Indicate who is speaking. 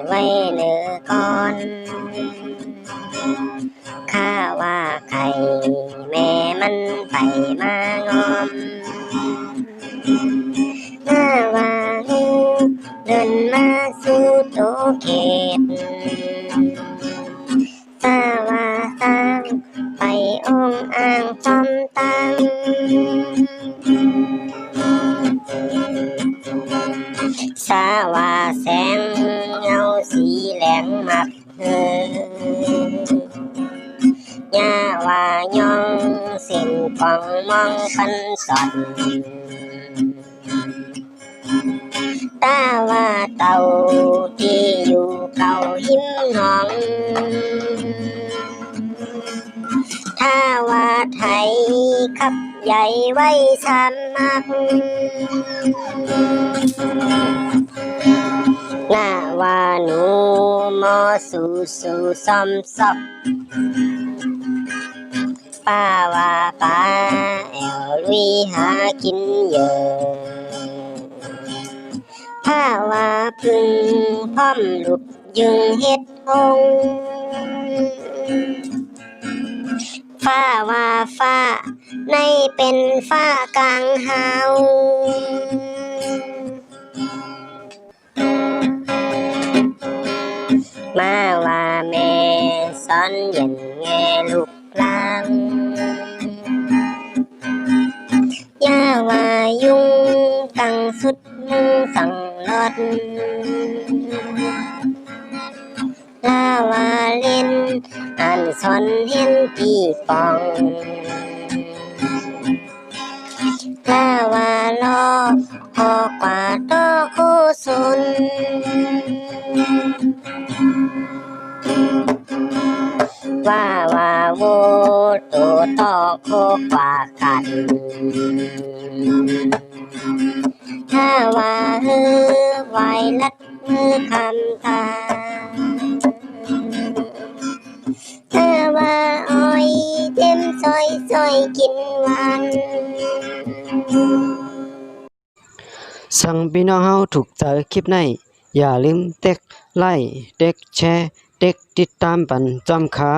Speaker 1: ไว้เนื้อก่อนข้าว่าไข่แม่มันไปมางอมข้าว่างูเดินมาสู่โตเขตข้าว่าสร้างไปองอ่างจอมตังสาว่าแสงเงาสีแหลงมักย่าว่ายองสิ่งปองมองปันสอนตาว่าเต่าที่อยู่เก่าหิมหนองถ้าว่าไทยขับใหญ่ไว้สามมักหน้าว่าหนูมอสู่ซ้อมซอกป้าว่าป้าแอวลุยหากินเยอะถ้าว่าพึ่งพร้อมลุกยึงเฮ็ดองฟ้าว่าฟ้าในเป็นฟ้ากลางหาวมาว่าแม่สอนเย็นแง่ลูกหลานย่าว่ายุงตั้งสุดมุงสั่งลดลาว่าเล่นอ่านสอนเห็นปีปองลาว่าลอพอกว่าโตคู่สุนว่าโวตัวต่อโคกว่ากันถ้าว่าไว้ลัดมือคำตาถ้าว่าอ้อยเต็มซอยกินวัน
Speaker 2: สั่งพี่น้องเฮาถูกใจคลิปนี้อย่าลืมเต็กไลค์เต็กแชร์เต็กติดตามปันจอมค่ะ